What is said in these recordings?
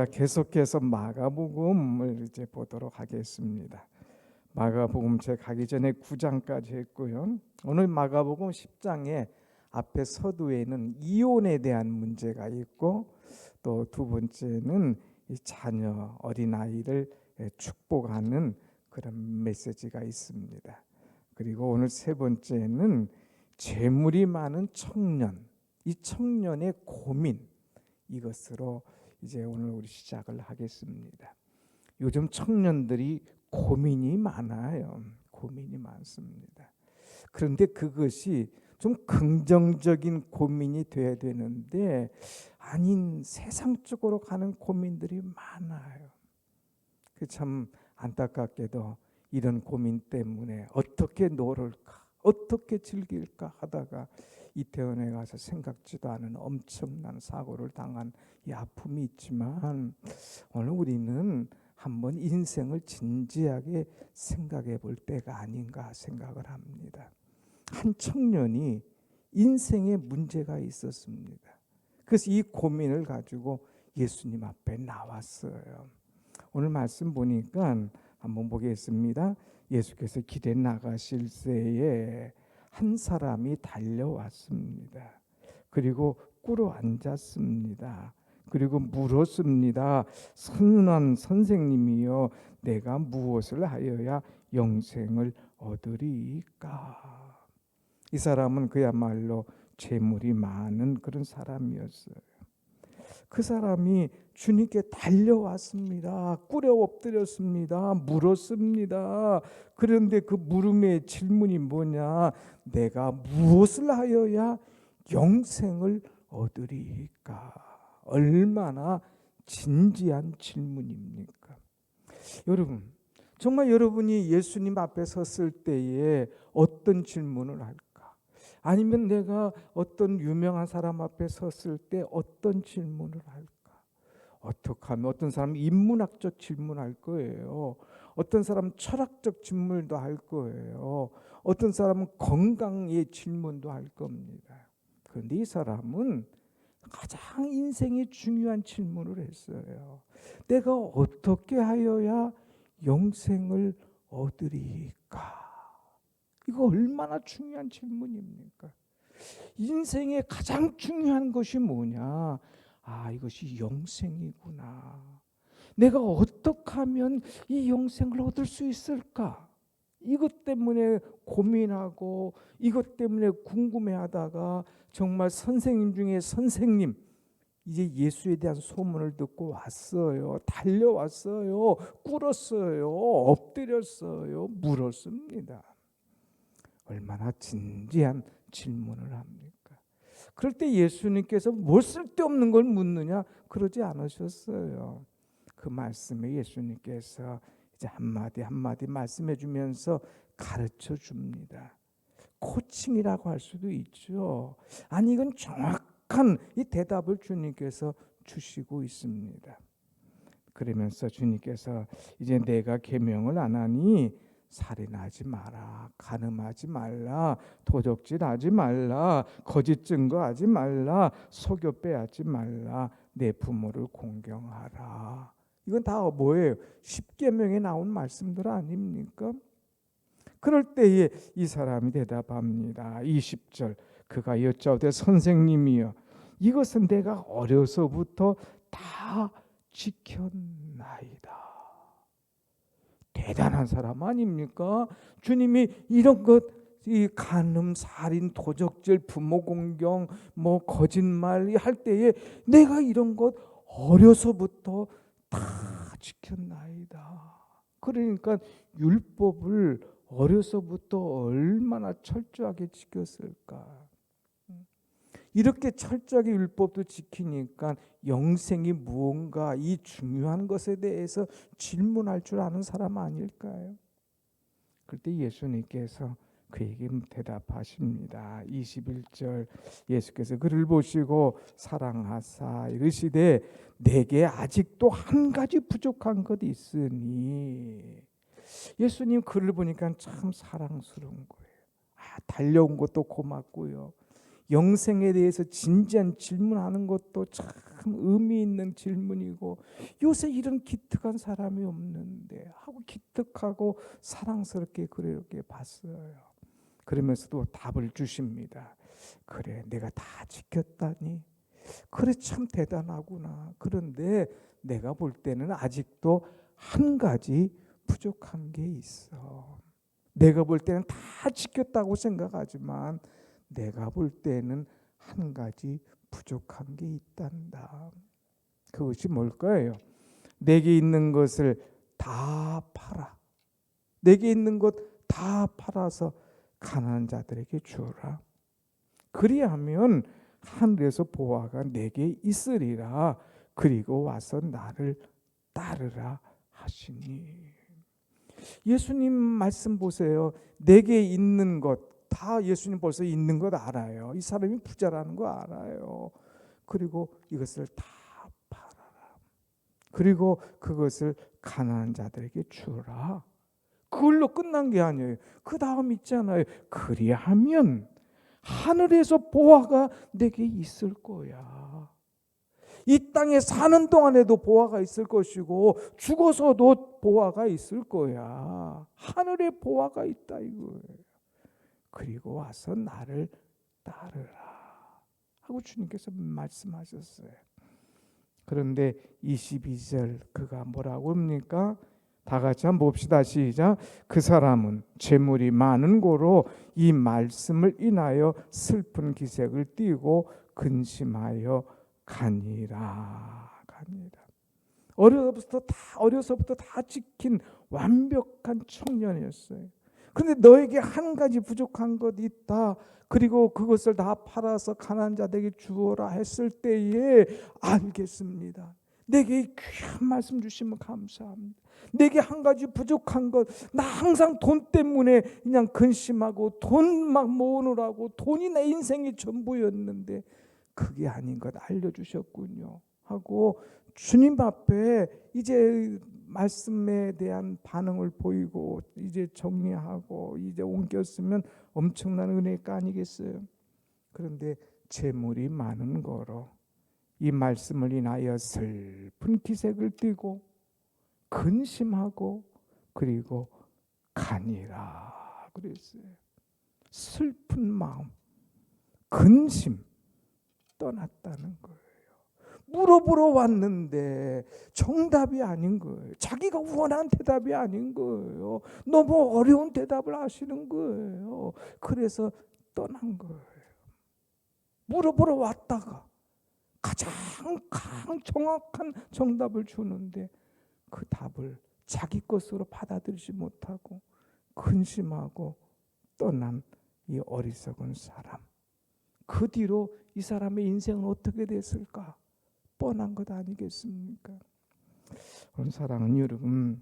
우리가 계속해서 마가복음을 이제 보도록 하겠습니다. 마가복음 제 가기 전에 9장까지 했고요. 오늘 마가복음 10장에 앞에 서두에는 이혼에 대한 문제가 있고, 또 두 번째는 이 자녀 어린아이를 축복하는 그런 메시지가 있습니다. 그리고 오늘 세 번째는 재물이 많은 청년, 이 청년의 고민, 이것으로 이제 오늘 우리 시작을 하겠습니다. 요즘 청년들이 고민이 많아요. 고민이 많습니다. 그런데 그것이 좀 긍정적인 고민이 돼야 되는데 아닌 세상적으로 가는 고민들이 많아요. 그 참 안타깝게도 이런 고민 때문에 어떻게 놀을까, 어떻게 즐길까 하다가 이태원에 가서 생각지도 않은 엄청난 사고를 당한 이 아픔이 있지만, 오늘 우리는 한번 인생을 진지하게 생각해 볼 때가 아닌가 생각을 합니다. 한 청년이 인생에 문제가 있었습니다. 그래서 이 고민을 가지고 예수님 앞에 나왔어요. 오늘 말씀 보니까 한번 보겠습니다. 예수께서 길에 나가실 때에 한 사람이 달려왔습니다. 그리고 꿇어 앉았습니다. 그리고 물었습니다. 선한 선생님이여, 내가 무엇을 하여야 영생을 얻으리까? 이 사람은 그야말로 재물이 많은 그런 사람이었어요. 그 사람이 주님께 달려왔습니다. 꿇어 엎드렸습니다. 물었습니다. 그런데 그 물음의 질문이 뭐냐? 내가 무엇을 하여야 영생을 얻으리까? 얼마나 진지한 질문입니까? 여러분, 정말 여러분이 예수님 앞에 섰을 때에 어떤 질문을 할까? 아니면 내가 어떤 유명한 사람 앞에 섰을 때 어떤 질문을 할까? 어떻게 하면 어떤 사람은 인문학적 질문할 거예요. 어떤 사람은 철학적 질문도 할 거예요. 어떤 사람은 건강의 질문도 할 겁니다. 그런데 이 사람은 가장 인생이 중요한 질문을 했어요. 내가 어떻게 하여야 영생을 얻으리까? 이거 얼마나 중요한 질문입니까? 인생의 가장 중요한 것이 뭐냐? 이것이 영생이구나. 내가 어떻게 하면 이 영생을 얻을 수 있을까? 이것 때문에 고민하고 이것 때문에 궁금해하다가 정말 선생님 중에 선생님, 이제 예수에 대한 소문을 듣고 왔어요. 달려왔어요. 꿇었어요. 엎드렸어요. 물었습니다. 얼마나 진지한 질문을 합니까? 그럴 때 예수님께서 뭘 쓸데없는 걸 묻느냐? 그러지 않으셨어요. 그 말씀에 예수님께서 이제 한마디 한마디 말씀해 주면서 가르쳐 줍니다. 코칭이라고 할 수도 있죠. 아니, 이건 정확한 이 대답을 주님께서 주시고 있습니다. 그러면서 주님께서 이제 내가 계명을 안 하니 살인하지 마라, 간음하지 말라, 도적질하지 말라, 거짓 증거하지 말라, 속여 빼앗지 말라, 내 부모를 공경하라. 이건 다 뭐예요? 10계명에 나온 말씀들 아닙니까? 그럴 때에 이 사람이 대답합니다. 20절, 그가 여짜오되 선생님이여, 이것은 내가 어려서부터 다 지켰나이다. 대단한 사람 아닙니까? 주님이 이런 것, 이 간음, 살인, 도적질, 부모 공경, 뭐 거짓말 할 때에 내가 이런 것 어려서부터 다 지켰나이다. 그러니까 율법을 어려서부터 얼마나 철저하게 지켰을까? 이렇게 철저하게 율법도 지키니까 영생이 무언가, 이 중요한 것에 대해서 질문할 줄 아는 사람 아닐까요? 그때 예수님께서 그에게 대답하십니다. 21절, 예수께서 그를 보시고 사랑하사 이르시되 내게 아직도 한 가지 부족한 것이 있으니. 예수님 글을 보니까 참 사랑스러운 거예요. 달려온 것도 고맙고요. 영생에 대해서 진지한 질문하는 것도 참 의미 있는 질문이고, 요새 이런 기특한 사람이 없는데 하고 기특하고 사랑스럽게 그렇게 봤어요. 그러면서도 답을 주십니다. 그래, 내가 다 지켰다니. 그래, 참 대단하구나. 그런데 내가 볼 때는 아직도 한 가지 부족한 게 있어. 내가 볼 때는 다 지켰다고 생각하지만 내가 볼 때는 한 가지 부족한 게 있단다. 그것이 뭘까요? 내게 있는 것을 다 팔아. 내게 있는 것 다 팔아서 가난한 자들에게 주어라. 그리하면 하늘에서 보화가 내게 있으리라. 그리고 와서 나를 따르라 하시니. 예수님 말씀 보세요. 내게 있는 것 다 예수님 벌써 있는 것 알아요. 이 사람이 부자라는 거 알아요. 그리고 이것을 다 팔아라. 그리고 그것을 가난한 자들에게 주라. 그걸로 끝난 게 아니에요. 그 다음 있잖아요. 그리하면 하늘에서 보화가 내게 있을 거야. 이 땅에 사는 동안에도 보화가 있을 것이고 죽어서도 보화가 있을 거야. 하늘에 보화가 있다 이거예요. 그리고 와서 나를 따르라 하고 주님께서 말씀하셨어요. 그런데 22절 그가 뭐라고 합니까? 다 같이 한번 봅시다. 시작. 그 사람은 재물이 많은 고로 이 말씀을 인하여 슬픈 기색을 띠고 근심하여 가니라. 어려서부터 다 지킨 완벽한 청년이었어요. 그런데 너에게 한 가지 부족한 것 있다. 그리고 그것을 다 팔아서 가난한 자들에게 주어라 했을 때에 알겠습니다. 내게 귀한 말씀 주시면 감사합니다. 내게 한 가지 부족한 것, 나 항상 돈 때문에 그냥 근심하고 돈 막 모으느라고 돈이 내 인생의 전부였는데 그게 아닌 것 알려주셨군요 하고 주님 앞에 이제 말씀에 대한 반응을 보이고 이제 정리하고 이제 옮겼으면 엄청난 은혜가 아니겠어요? 그런데 재물이 많은 거로 이 말씀을 인하여 슬픈 기색을 띠고 근심하고 그리고 가니라 그랬어요. 슬픈 마음, 근심, 떠났다는 거예요. 물어보러 왔는데 정답이 아닌 거예요. 자기가 원한 대답이 아닌 거예요. 너무 어려운 대답을 하시는 거예요. 그래서 떠난 거예요. 물어보러 왔다가 가장 정확한 정답을 주는데 그 답을 자기 것으로 받아들이지 못하고 근심하고 떠난 이 어리석은 사람. 그 뒤로 이 사람의 인생은 어떻게 됐을까? 뻔한 것 아니겠습니까? 그런 사랑하는 여러분,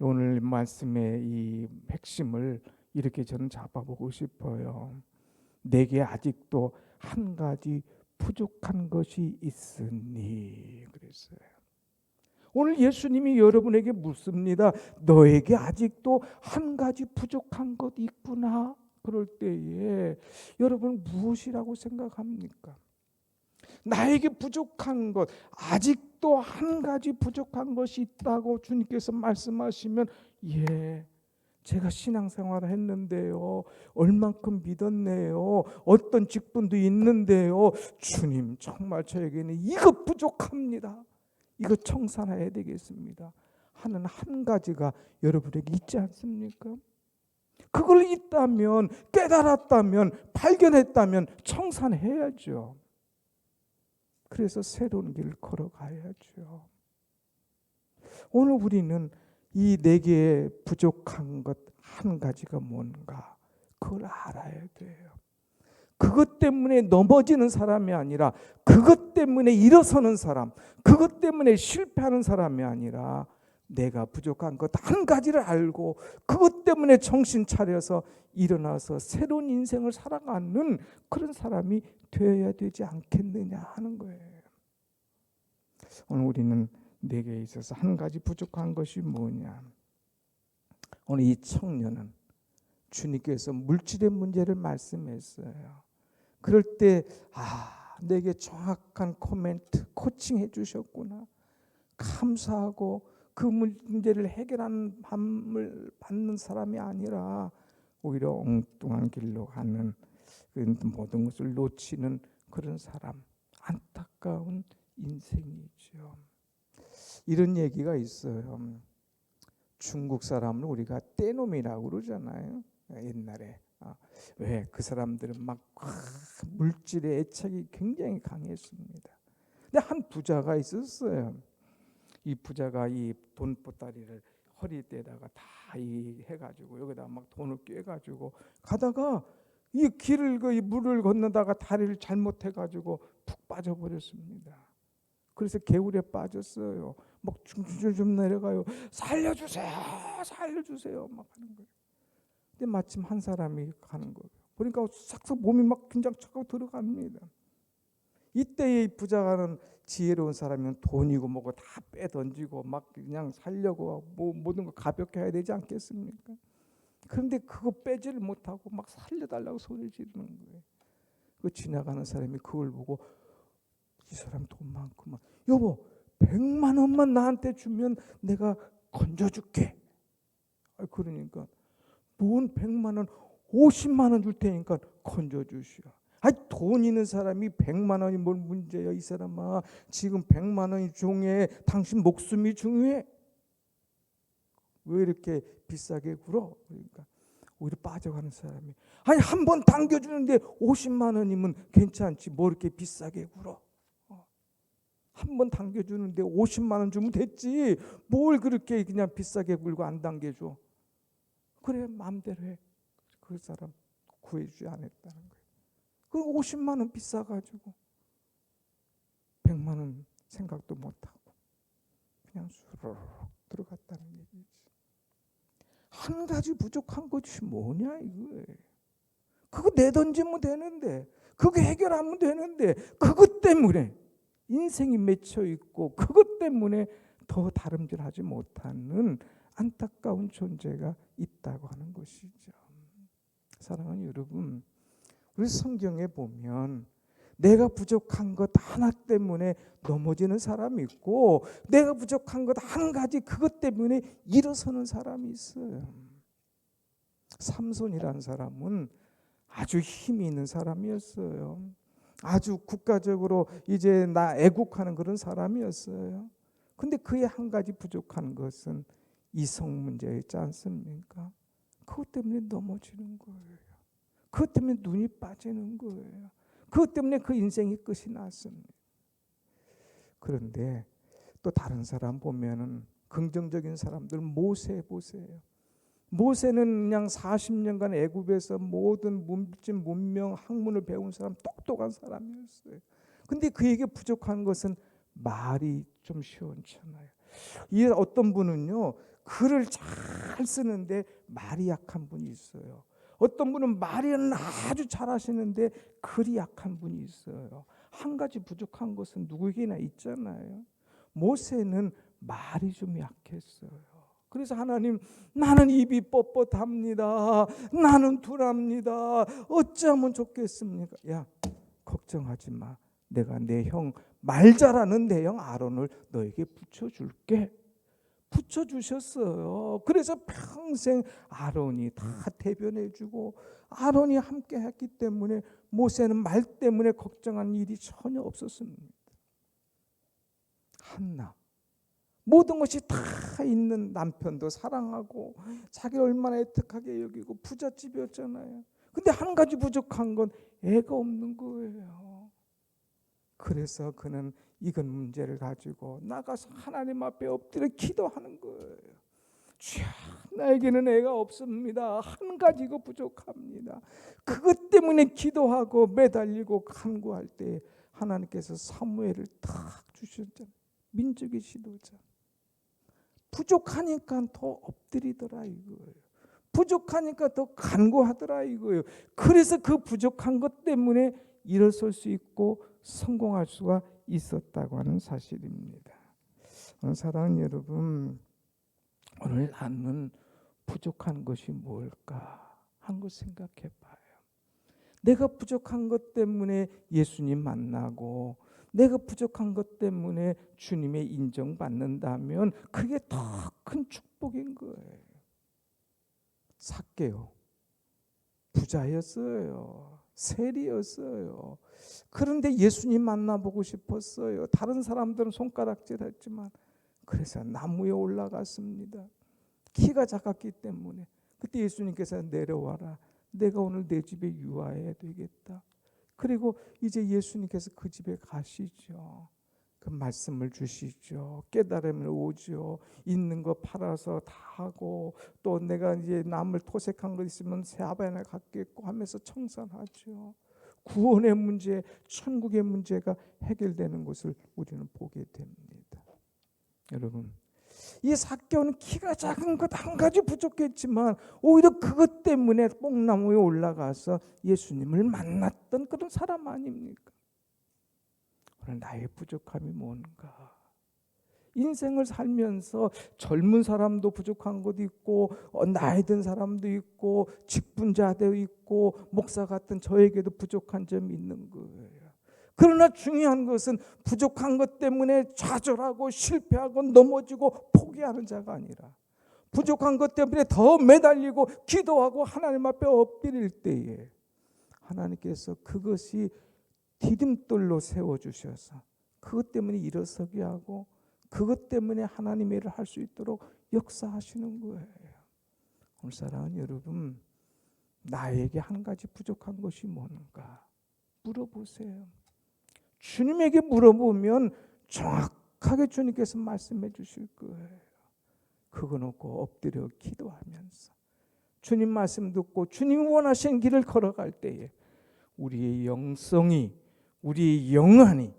오늘 말씀의 이 핵심을 이렇게 저는 잡아보고 싶어요. 내게 아직도 한 가지 부족한 것이 있으니 그랬어요. 오늘 예수님이 여러분에게 묻습니다. 너에게 아직도 한 가지 부족한 것 있구나. 그럴 때에 여러분 무엇이라고 생각합니까? 나에게 부족한 것, 아직도 한 가지 부족한 것이 있다고 주님께서 말씀하시면 예, 제가 신앙생활을 했는데요, 얼만큼 믿었네요, 어떤 직분도 있는데요, 주님 정말 저에게는 이것 부족합니다, 이거 청산해야 되겠습니다 하는 한 가지가 여러분에게 있지 않습니까? 그걸 있다면, 깨달았다면, 발견했다면 청산해야죠. 그래서 새로운 길을 걸어가야죠. 오늘 우리는 이 내게 부족한 것 한 가지가 뭔가 그걸 알아야 돼요. 그것 때문에 넘어지는 사람이 아니라 그것 때문에 일어서는 사람, 그것 때문에 실패하는 사람이 아니라 내가 부족한 것 한 가지를 알고 그것 때문에 정신 차려서 일어나서 새로운 인생을 살아가는 그런 사람이 되어야 되지 않겠느냐 하는 거예요. 오늘 우리는 내게 있어서 한 가지 부족한 것이 뭐냐? 오늘 이 청년은 주님께서 물질의 문제를 말씀했어요. 그럴 때 내게 정확한 코멘트, 코칭해 주셨구나. 감사하고 그 문제를 해결하는 밤을 받는 사람이 아니라 오히려 엉뚱한 길로 가는 그 모든 것을 놓치는 그런 사람, 안타까운 인생이죠. 이런 얘기가 있어요. 중국 사람을 우리가 떼놈이라고 그러잖아요. 옛날에. 왜? 그 사람들은 막 물질의 애착이 굉장히 강했습니다. 근데 한 부자가 있었어요. 이 부자가 이 돈보따리를 허리에다가 다 해가지고 여기다 막 돈을 꿰가지고 가다가 이 길을 이 물을 건너다가 다리를 잘못해가지고 푹 빠져버렸습니다. 그래서 개울에 빠졌어요. 막 좀 내려가요. 살려주세요, 살려주세요, 막 하는 거예요. 근데 마침 한 사람이 가는 거예요. 보니까 싹싹 몸이 막 긴장 차고 들어갑니다. 이때의 이 부자가는 지혜로운 사람이면 돈이고 뭐고 다 빼던지고 막 그냥 살려고 모든 거 가볍게 해야 되지 않겠습니까? 그런데 그거 빼지를 못하고 막 살려달라고 소리 지르는 거예요. 그 지나가는 사람이 그걸 보고 이 사람 돈 많구만. 여보, 100만 원만 나한테 주면 내가 건져줄게. 그러니까 뭔 100만 원, 50만 원 줄 테니까 건져주시오. 돈 있는 사람이 100만 원이 뭘 문제야 이 사람아. 지금 100만 원이 중요해? 당신 목숨이 중요해? 왜 이렇게 비싸게 굴어? 그러니까 오히려 빠져가는 사람이 한 번 당겨주는데 50만 원이면 괜찮지 뭐 이렇게 비싸게 굴어? 한 번 당겨주는데 50만 원 주면 됐지 뭘 그렇게 그냥 비싸게 굴고 안 당겨줘. 그래 마음대로 해. 그 사람 구해주지 않았다는 거예요. 그 50만 원 비싸가지고 100만 원 생각도 못하고 그냥 수르륵 들어갔다는 얘기지. 한 가지 부족한 것이 뭐냐 이거예요. 그거 내던지면 되는데, 그거 해결하면 되는데, 그것 때문에 인생이 맺혀 있고 그것 때문에 더 다름질하지 못하는 안타까운 존재가 있다고 하는 것이죠. 사랑하는 여러분, 우리 성경에 보면 내가 부족한 것 하나 때문에 넘어지는 사람이 있고 내가 부족한 것 한 가지 그것 때문에 일어서는 사람이 있어요. 삼손이라는 사람은 아주 힘이 있는 사람이었어요. 아주 국가적으로 이제 애국하는 그런 사람이었어요. 근데 그의 한 가지 부족한 것은 이성 문제였지 않습니까? 그것 때문에 넘어지는 거예요. 그것 때문에 눈이 빠지는 거예요. 그것 때문에 그 인생이 끝이 났습니다. 그런데 또 다른 사람 보면은 긍정적인 사람들 모세 보세요. 모세는 그냥 40년간 애굽에서 모든 물질, 문명, 학문을 배운 사람, 똑똑한 사람이었어요. 근데 그에게 부족한 것은 말이 좀 시원찮아요. 이 어떤 분은요 글을 잘 쓰는데 말이 약한 분이 있어요. 어떤 분은 말은 아주 잘하시는데 글이 약한 분이 있어요. 한 가지 부족한 것은 누구에게나 있잖아요. 모세는 말이 좀 약했어요. 그래서 하나님, 나는 입이 뻣뻣합니다. 나는 둔합니다. 어찌하면 좋겠습니까? 야, 걱정하지 마. 내가 내 형, 말 잘하는 내 형 아론을 너에게 붙여줄게. 붙여주셨어요. 그래서 평생 아론이 다 대변해주고 아론이 함께 했기 때문에 모세는 말 때문에 걱정한 일이 전혀 없었습니다. 한나, 모든 것이 다 있는 남편도 사랑하고 자기 얼마나 애틋하게 여기고 부잣집이었잖아요. 근데 한 가지 부족한 건 애가 없는 거예요. 그래서 그는 이건 문제를 가지고 나가서 하나님 앞에 엎드려 기도하는 거예요. 주여, 나에게는 애가 없습니다. 한 가지가 부족합니다. 그것 때문에 기도하고 매달리고 간구할 때 하나님께서 사무엘을 탁 주셨잖아요. 민족의 지도자. 부족하니까 더 엎드리더라 이거예요. 부족하니까 더 간구하더라 이거예요. 그래서 그 부족한 것 때문에 일어설 수 있고 성공할 수가 있었다고 하는 사실입니다. 사랑하는 여러분, 오늘 나는 부족한 것이 뭘까 한 것 생각해 봐요. 내가 부족한 것 때문에 예수님 만나고 내가 부족한 것 때문에 주님의 인정받는다면 그게 더 큰 축복인 거예요. 삭개오 부자였어요. 세리였어요. 그런데 예수님 만나보고 싶었어요. 다른 사람들은 손가락질 했지만 그래서 나무에 올라갔습니다. 키가 작았기 때문에. 그때 예수님께서 내려와라. 내가 오늘 내 집에 유하해야 되겠다. 그리고 이제 예수님께서 그 집에 가시죠. 그 말씀을 주시죠. 깨달음을 오죠. 있는 거 팔아서 다 하고 또 내가 이제 남을 토색한 거 있으면 새 아바나 갖겠고 하면서 청산하죠. 구원의 문제, 천국의 문제가 해결되는 것을 우리는 보게 됩니다. 여러분, 이 삭개오는 키가 작은 것 한 가지 부족했지만 오히려 그것 때문에 뽕나무에 올라가서 예수님을 만났던 그런 사람 아닙니까? 오늘 나의 부족함이 뭔가? 인생을 살면서 젊은 사람도 부족한 것도 있고 나이 든 사람도 있고 직분자도 있고 목사 같은 저에게도 부족한 점이 있는 거예요. 그러나 중요한 것은 부족한 것 때문에 좌절하고 실패하고 넘어지고 포기하는 자가 아니라 부족한 것 때문에 더 매달리고 기도하고 하나님 앞에 엎드릴 때에 하나님께서 그것이 디딤돌로 세워주셔서 그것 때문에 일어서게 하고 그것 때문에 하나님의 일을 할 수 있도록 역사하시는 거예요. 오늘 사랑하는 여러분, 나에게 한 가지 부족한 것이 뭔가 물어보세요. 주님에게 물어보면 정확하게 주님께서 말씀해 주실 거예요. 그거 놓고 엎드려 기도하면서 주님 말씀 듣고 주님이 원하시는 길을 걸어갈 때에 우리의 영성이, 우리의 영안이,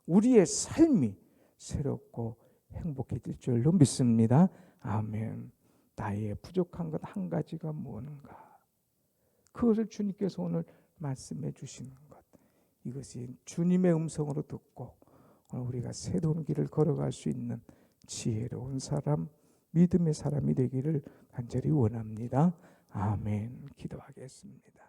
우리의 삶이 새롭고 행복해질 줄로 믿습니다. 아멘. 나의 부족한 것 한 가지가 뭔가? 그것을 주님께서 오늘 말씀해 주시는 것. 이것이 주님의 음성으로 듣고 우리가 새로운 길을 걸어갈 수 있는 지혜로운 사람, 믿음의 사람이 되기를 간절히 원합니다. 아멘. 기도하겠습니다.